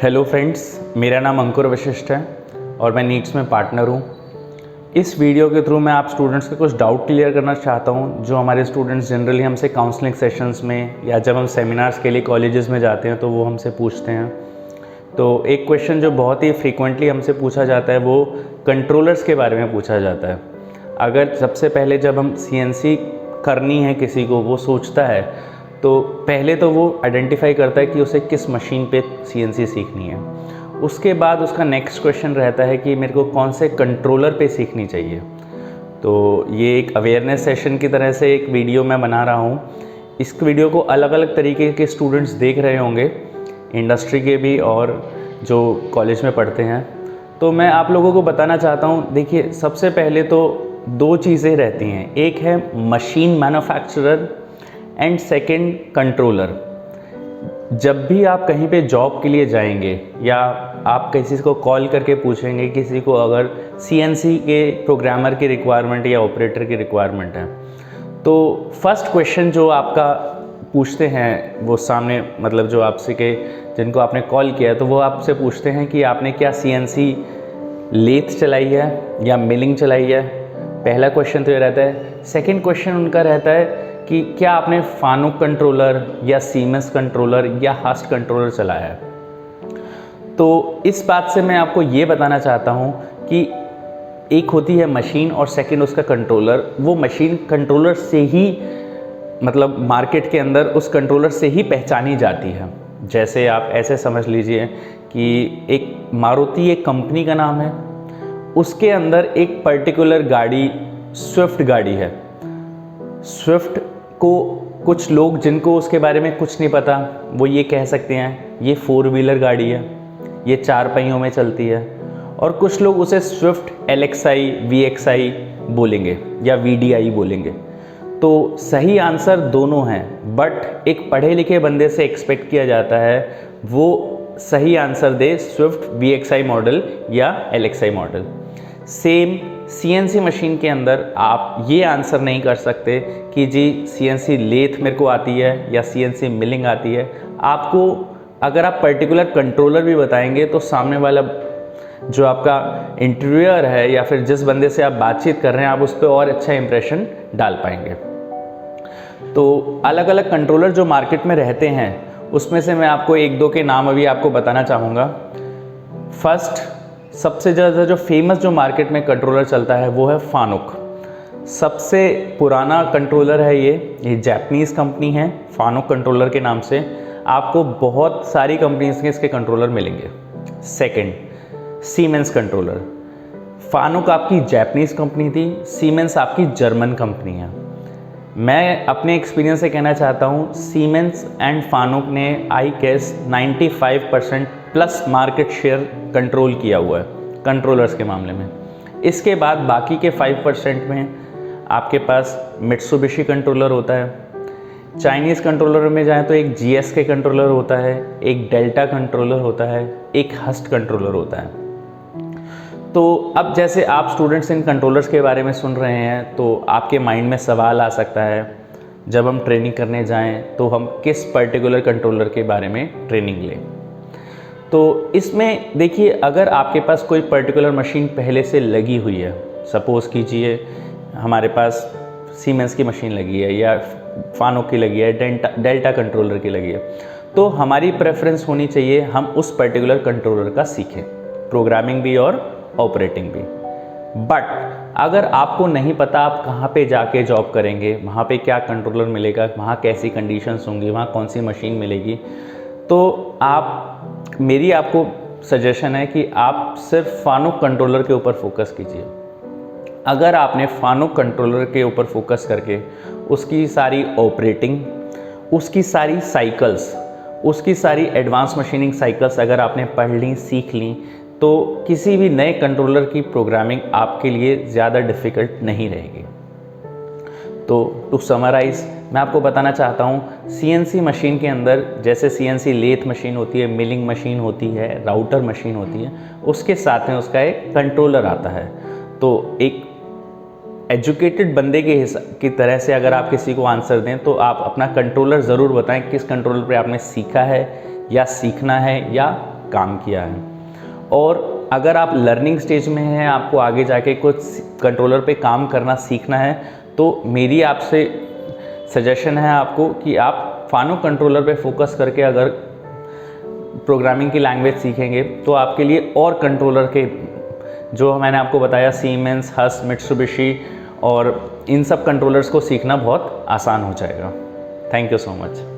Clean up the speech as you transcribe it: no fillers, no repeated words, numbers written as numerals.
Hello friends, मेरा नाम अंकुर वशिष्ठ है और मैं नीट्स में पार्टनर हूँ। इस वीडियो के थ्रू मैं आप स्टूडेंट्स के कुछ डाउट क्लियर करना चाहता हूँ जो हमारे स्टूडेंट्स जनरली हमसे काउंसलिंग सेशंस में या जब हम सेमिनार्स के लिए कॉलेजेस में जाते हैं तो वो हमसे पूछते हैं। तो एक क्वेश्चन जो बहुत ही फ्रीक्वेंटली हमसे पूछा जाता है वो कंट्रोलर्स के बारे में पूछा जाता है। अगर सबसे पहले जब हम CNC करनी है किसी को, वो सोचता है तो पहले तो वो आइडेंटिफाई करता है कि उसे किस मशीन पे CNC सीखनी है। उसके बाद उसका नेक्स्ट क्वेश्चन रहता है कि मेरे को कौन से कंट्रोलर पे सीखनी चाहिए। तो ये एक अवेयरनेस सेशन की तरह से एक वीडियो मैं बना रहा हूँ। इस वीडियो को अलग अलग तरीके के स्टूडेंट्स देख रहे होंगे, इंडस्ट्री के भी और जो कॉलेज में पढ़ते हैं। तो मैं आप लोगों को बताना चाहता हूँ, देखिए सबसे पहले तो दो चीज़ें रहती हैं, एक है machine manufacturer and second controller. जब भी आप कहीं पे जॉब के लिए जाएंगे या आप किसी को कॉल करके पूछेंगे, किसी को अगर CNC के प्रोग्रामर की रिक्वायरमेंट या ऑपरेटर की रिक्वायरमेंट है, तो फर्स्ट क्वेश्चन जो आपका पूछते हैं वो सामने मतलब जो आपसे के जिनको आपने कॉल किया है तो वो आपसे पूछते हैं कि आपने क्या CNC लेथ चलाई है या मिलिंग चलाई है। पहला क्वेश्चन तो ये रहता है। सेकंड क्वेश्चन उनका रहता है कि क्या आपने फानुक कंट्रोलर या सीमेंस कंट्रोलर या हास्ट कंट्रोलर चलाया है। तो इस बात से मैं आपको ये बताना चाहता हूँ कि एक होती है मशीन और सेकंड उसका कंट्रोलर। वो मशीन कंट्रोलर से ही मतलब मार्केट के अंदर उस कंट्रोलर से ही पहचानी जाती है। जैसे आप ऐसे समझ लीजिए कि एक मारुति एक कंपनी का नाम है, उसके अंदर एक पर्टिकुलर गाड़ी स्विफ्ट गाड़ी है। स्विफ्ट को कुछ लोग जिनको उसके बारे में कुछ नहीं पता वो ये कह सकते हैं ये 4 व्हीलर गाड़ी है, ये 4 पहियों में चलती है। और कुछ लोग उसे स्विफ्ट LXI VXI बोलेंगे या VDI बोलेंगे। तो सही आंसर दोनों हैं, बट एक पढ़े लिखे बंदे से एक्सपेक्ट किया जाता है वो सही आंसर दे स्विफ्ट VXI मॉडल या LXI model. Same CNC machine के अंदर आप ये आंसर नहीं कर सकते कि जी CNC लेथ मेरे को आती है या CNC मिलिंग आती है। आपको अगर आप पर्टिकुलर कंट्रोलर भी बताएंगे तो सामने वाला जो आपका इंटरव्यूअर है या फिर जिस बंदे से आप बातचीत कर रहे हैं आप उस पर और अच्छा इंप्रेशन डाल पाएंगे। तो अलग अलग कंट्रोलर जो मार्केट में रहते हैं उसमें से मैं आपको एक दो के नाम अभी आपको बताना चाहूँगा। फर्स्ट सबसे ज़्यादा जो फेमस जो मार्केट में कंट्रोलर चलता है वो है फानुक। सबसे पुराना कंट्रोलर है ये जापानीज़ कंपनी है फानुक कंट्रोलर के नाम से। आपको बहुत सारी कंपनीज के इसके कंट्रोलर मिलेंगे। Second siemens controller. फानुक आपकी जापानीज़ कंपनी थी, सीमेंस आपकी जर्मन कंपनी है। मैं अपने एक्सपीरियंस से कहना चाहता हूँ सीमेंस एंड फानुक ने I guess 95% plus market share control किया हुआ है कंट्रोलर्स के मामले में। इसके बाद बाकी के 5% में आपके पास मित्सुबिशी कंट्रोलर होता है। चाइनीज़ कंट्रोलर में जाएं तो एक GSK कंट्रोलर होता है, एक डेल्टा कंट्रोलर होता है, एक हस्ट कंट्रोलर होता है। तो अब जैसे आप स्टूडेंट्स इन कंट्रोलर्स के बारे में सुन रहे हैं तो आपके माइंड में सवाल आ सकता है जब हम ट्रेनिंग करने जाएं तो हम किस पर्टिकुलर कंट्रोलर के बारे में ट्रेनिंग लें। तो इसमें देखिए अगर आपके पास कोई पर्टिकुलर मशीन पहले से लगी हुई है, सपोज़ कीजिए हमारे पास सीमेंस की मशीन लगी है या फानुक की लगी है, डेल्टा कंट्रोलर की लगी है, तो हमारी प्रेफरेंस होनी चाहिए हम उस पर्टिकुलर कंट्रोलर का सीखें, प्रोग्रामिंग भी और ऑपरेटिंग भी। बट अगर आपको नहीं पता आप कहाँ पे जाके जॉब करेंगे, वहाँ पे क्या कंट्रोलर मिलेगा, वहाँ कैसी कंडीशंस होंगी, वहाँ कौन सी मशीन मिलेगी, तो मेरी आपको सजेशन है कि आप सिर्फ फानुक कंट्रोलर के ऊपर फोकस कीजिए। अगर आपने फानुक कंट्रोलर के ऊपर फोकस करके उसकी सारी ऑपरेटिंग, उसकी सारी साइकिल्स, उसकी सारी एडवांस मशीनिंग साइकिल्स अगर आपने पढ़ ली, सीख ली, तो किसी भी नए कंट्रोलर की प्रोग्रामिंग आपके लिए ज़्यादा डिफ़िकल्ट नहीं रहेगी। तो टू समराइज़ मैं आपको बताना चाहता हूँ CNC मशीन के अंदर जैसे CNC लेथ मशीन होती है, मिलिंग मशीन होती है, राउटर मशीन होती है, उसके साथ में उसका एक कंट्रोलर आता है। तो एक एजुकेटेड बंदे की तरह से अगर आप किसी को आंसर दें तो आप अपना कंट्रोलर ज़रूर बताएं, किस कंट्रोलर पे आपने सीखा है या सीखना है या काम किया है। और अगर आप लर्निंग स्टेज में हैं, आपको आगे जाके कुछ कंट्रोलर पे काम करना सीखना है, तो मेरी आपसे सजेशन है आपको कि आप फानो कंट्रोलर पे फोकस करके अगर प्रोग्रामिंग की लैंग्वेज सीखेंगे तो आपके लिए और कंट्रोलर के जो मैंने आपको बताया सीमेंस, हस, मित्सुबिशी और इन सब कंट्रोलर्स को सीखना बहुत आसान हो जाएगा। Thank you so much.